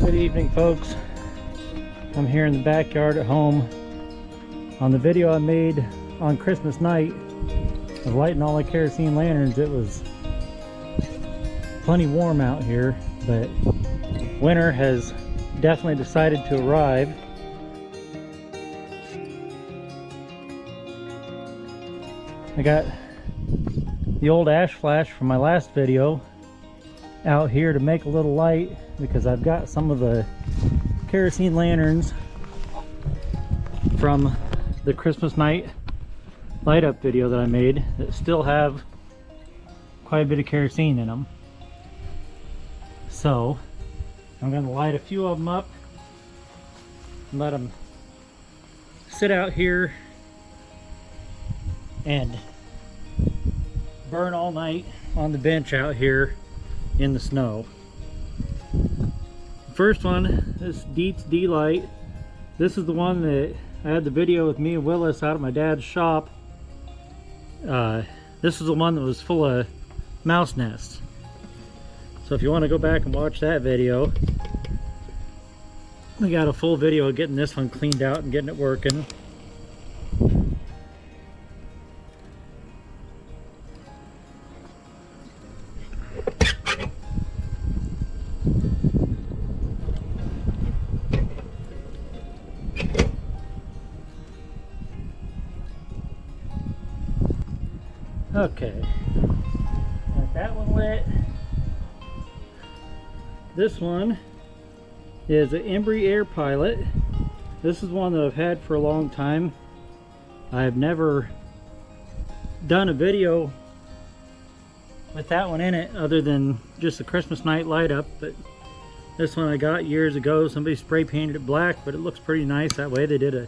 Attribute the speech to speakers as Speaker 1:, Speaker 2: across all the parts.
Speaker 1: Good evening, folks. I'm here in the backyard at home. On the video I made on Christmas night of lighting all the kerosene lanterns, it was plenty warm out here, but winter has definitely decided to arrive. I got the old ash flash from my last video out here to make a little light because I've got some of the kerosene lanterns from the Christmas night light up video that I made that still have quite a bit of kerosene in them. So I'm going to light a few of them up and let them sit out here and burn all night on the bench out here in the snow. First one, this Dietz D light. This is the one that I had the video with me and Willis out at my dad's shop. This is the one that was full of mouse nests. So if you want to go back and watch that video, we got a full video of getting this one cleaned out and getting it working. Okay, got that one lit. This one is an Embry Air Pilot. This is one that I've had for a long time. I've never done a video with that one in it other than just a Christmas night light up, but this one I got years ago. Somebody spray painted it black, but it looks pretty nice that way. They did a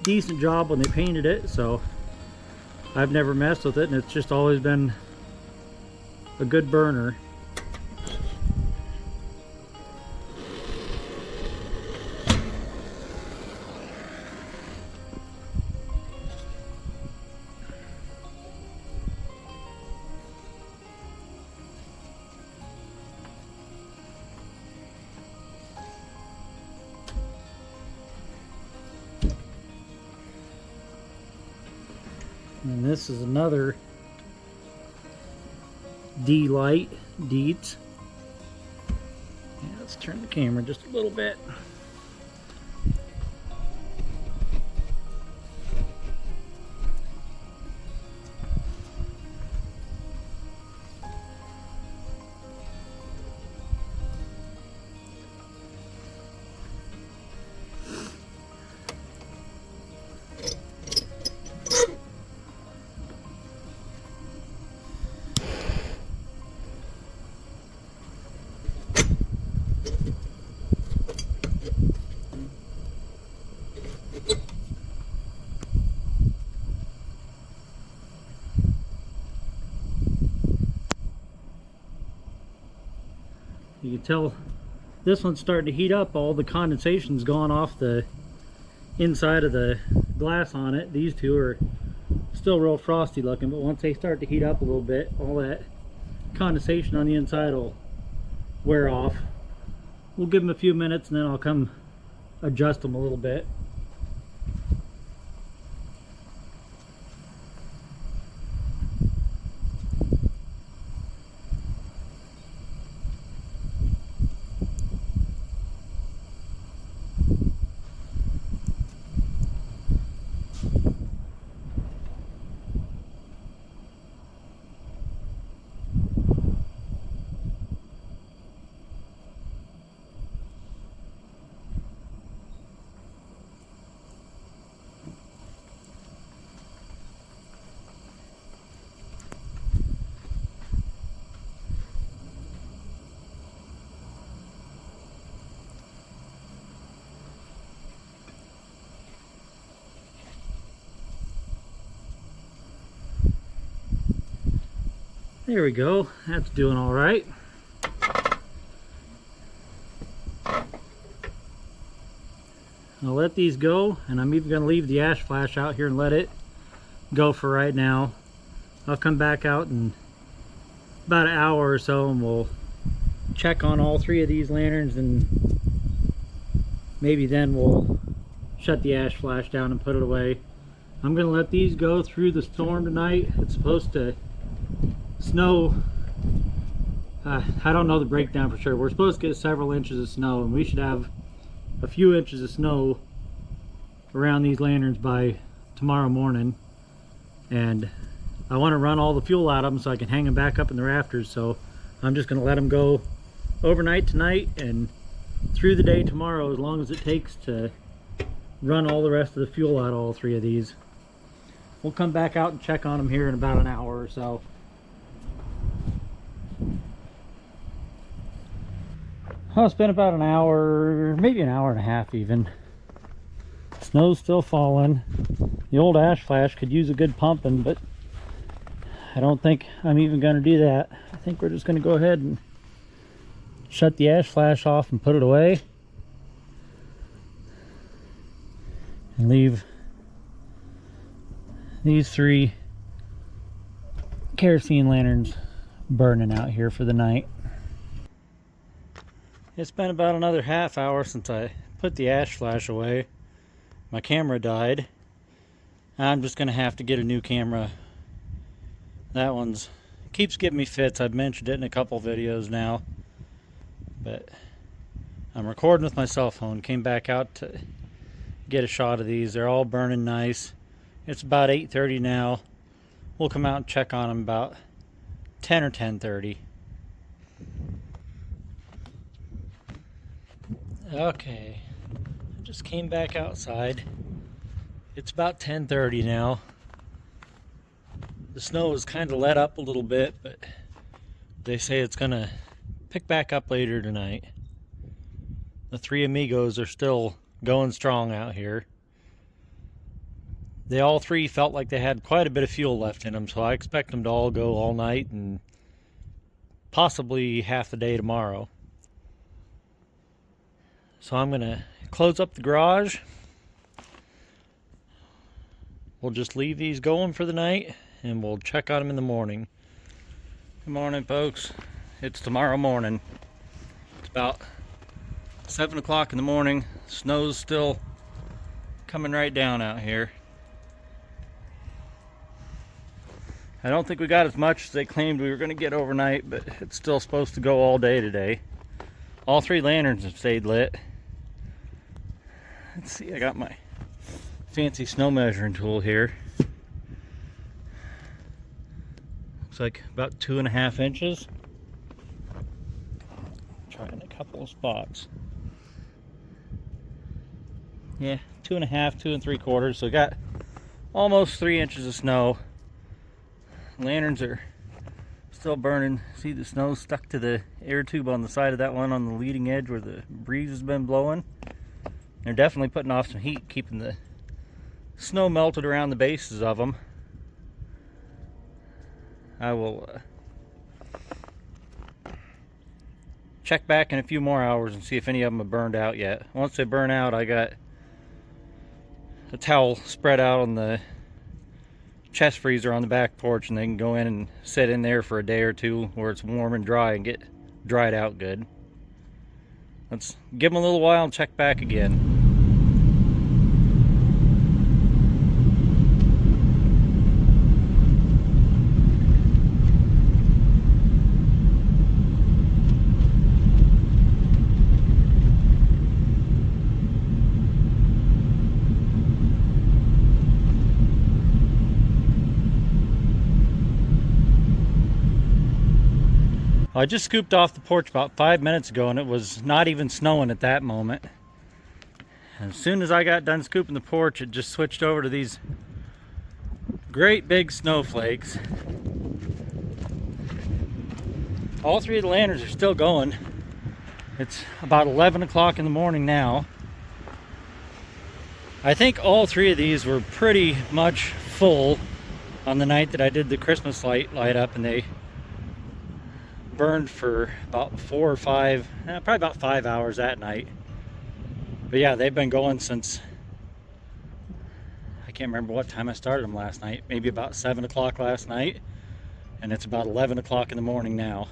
Speaker 1: decent job when they painted it, so I've never messed with it, and it's just always been a good burner. And this is another D light, Dietz. Yeah, let's turn the camera just a little bit. You can tell this one's starting to heat up. All the condensation's gone off the inside of the glass on it. These two are still real frosty looking, but once they start to heat up a little bit, all that condensation on the inside will wear off. We'll give them a few minutes and then I'll come adjust them a little bit. There we go, that's doing all right. I'll let these go, and I'm even going to leave the ash flash out here and let it go for right now. I'll come back out in about an hour or so and we'll check on all 3 of these lanterns, and maybe then we'll shut the ash flash down and put it away. I'm gonna let these go through the storm tonight. It's supposed to snow. I don't know the breakdown for sure. We're supposed to get several inches of snow, and we should have a few inches of snow around these lanterns by tomorrow morning. And I want to run all the fuel out of them so I can hang them back up in the rafters. So I'm just going to let them go overnight tonight and through the day tomorrow, as long as it takes to run all the rest of the fuel out of all 3 of these. We'll come back out and check on them here in about an hour or so. It's been about an hour, maybe an hour and a half even. Snow's still falling. The old ash flash could use a good pumping, but I don't think I'm even going to do that. I think we're just going to go ahead and shut the ash flash off and put it away. And leave these 3 kerosene lanterns burning out here for the night. It's been about another half hour since I put the ash flash away. My camera died. I'm just going to have to get a new camera. That one's keeps giving me fits. I've mentioned it in a couple videos now. But I'm recording with my cell phone. Came back out to get a shot of these. They're all burning nice. It's about 8:30 now. We'll come out and check on them about 10 or 10:30. Okay, I just came back outside. It's about 10:30 now. The snow has kind of let up a little bit, but they say it's gonna pick back up later tonight. The 3 amigos are still going strong out here. They all 3 felt like they had quite a bit of fuel left in them, so I expect them to all go all night and possibly half the day tomorrow. So I'm going to close up the garage. We'll just leave these going for the night and we'll check on them in the morning. Good morning, folks. It's tomorrow morning. It's about 7 o'clock in the morning. Snow's still coming right down out here. I don't think we got as much as they claimed we were going to get overnight, but it's still supposed to go all day today. All 3 lanterns have stayed lit. Let's see, I got my fancy snow measuring tool here. Looks like about 2.5 inches. Trying a couple of spots. Yeah, 2.5, 2 3/4. So got almost 3 inches of snow. Lanterns are still burning. See the snow stuck to the air tube on the side of that one on the leading edge where the breeze has been blowing. They're definitely putting off some heat, keeping the snow melted around the bases of them. I will check back in a few more hours and see if any of them have burned out yet. Once they burn out, I got a towel spread out on the chest freezer on the back porch, and they can go in and sit in there for a day or two where it's warm and dry and get dried out good. Let's give them a little while and check back again. I just scooped off the porch about 5 minutes ago, and it was not even snowing at that moment. And as soon as I got done scooping the porch, it just switched over to these great big snowflakes. All 3 of the lanterns are still going. It's about 11 o'clock in the morning now. I think all 3 of these were pretty much full on the night that I did the Christmas light up, and they burned for about 4 or 5, probably about 5 hours that night. But yeah, they've been going since, I can't remember what time I started them last night, maybe about 7 o'clock last night, and it's about 11 o'clock in the morning now.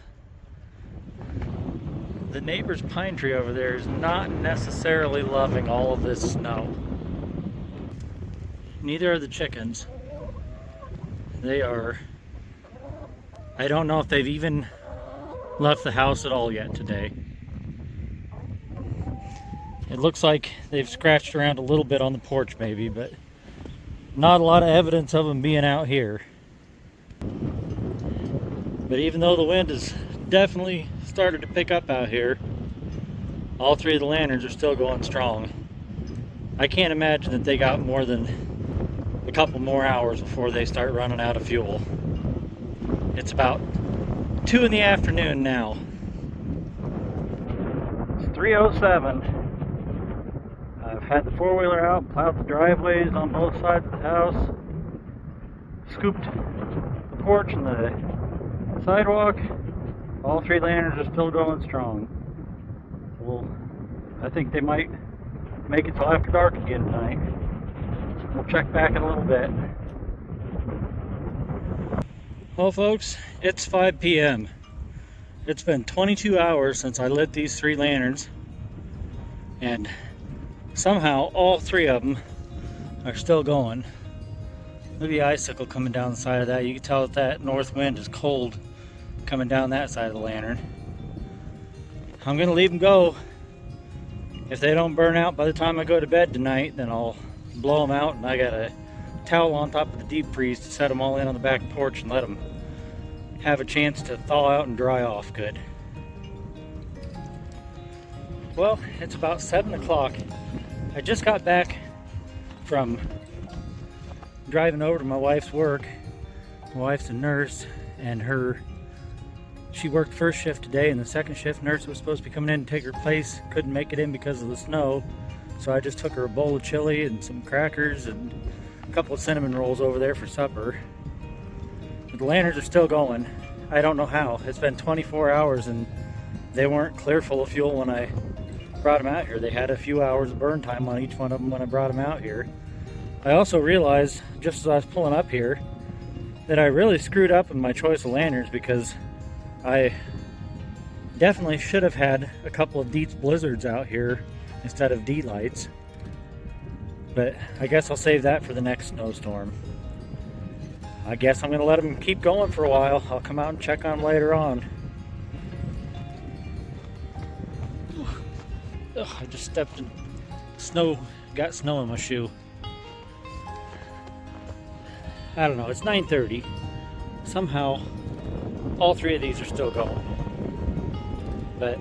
Speaker 1: the neighbor's pine tree over there is not necessarily loving all of this snow. Neither are the chickens. They are, I don't know if they've even left the house at all yet today. It looks like they've scratched around a little bit on the porch maybe, but not a lot of evidence of them being out here. But even though the wind has definitely started to pick up out here, all three of the lanterns are still going strong. I can't imagine that they got more than a couple more hours before they start running out of fuel. It's about 2 in the afternoon now. It's 3:07. I've had the four-wheeler out, plowed the driveways on both sides of the house, scooped the porch and the sidewalk. All three lanterns are still going strong. Well, I think they might make it till after dark again tonight. We'll check back in a little bit. Well folks, it's 5 p.m. It's been 22 hours since I lit these three lanterns, and somehow all three of them are still going. Maybe icicle coming down the side of that. You can tell that north wind is cold coming down that side of the lantern. I'm gonna leave them go. If they don't burn out by the time I go to bed tonight, then I'll blow them out, and I got a towel on top of the deep freeze to set them all in on the back porch and let them have a chance to thaw out and dry off good. Well, it's about 7 o'clock. I just got back from driving over to my wife's work. My wife's a nurse, and she worked first shift today, and the second shift nurse was supposed to be coming in to take her place. Couldn't make it in because of the snow, so I just took her a bowl of chili and some crackers and a couple of cinnamon rolls over there for supper. But the lanterns are still going. I don't know how. It's been 24 hours and they weren't clear full of fuel when I brought them out here. They had a few hours of burn time on each one of them when I brought them out here. I also realized, just as I was pulling up here, that I really screwed up in my choice of lanterns, because I definitely should have had a couple of Dietz blizzards out here instead of D lights. But I guess I'll save that for the next snowstorm. I guess I'm going to let them keep going for a while. I'll come out and check on them later on. Ugh, I just stepped in snow, got snow in my shoe. I don't know, it's 9:30. Somehow all three of these are still going. But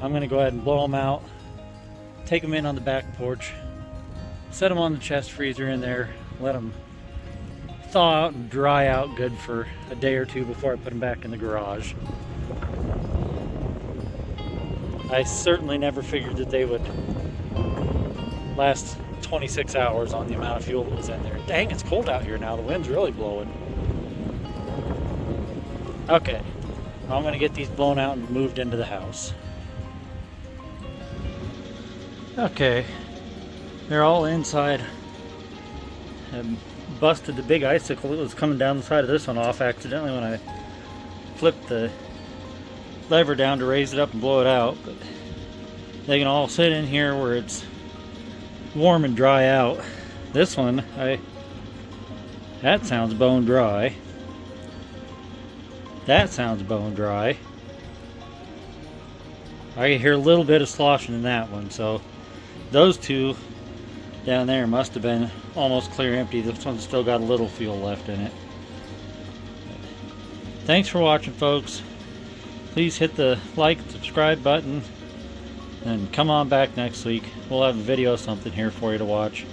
Speaker 1: I'm going to go ahead and blow them out, take them in on the back porch, set them on the chest freezer in there, let them thaw out and dry out good for a day or two before I put them back in the garage. I certainly never figured that they would last 26 hours on the amount of fuel that was in there. Dang, it's cold out here now. The wind's really blowing. Okay, I'm going to get these blown out and moved into the house. Okay, they're all inside. I busted the big icicle that was coming down the side of this one off accidentally when I flipped the lever down to raise it up and blow it out. But they can all sit in here where it's warm and dry out. This one, that sounds bone dry. That sounds bone dry. I can hear a little bit of sloshing in that one, so those two down there must have been almost clear empty. This one's still got a little fuel left in it. Thanks for watching, folks. Please hit the like and subscribe button, and come on back next week. We'll have a video or something here for you to watch.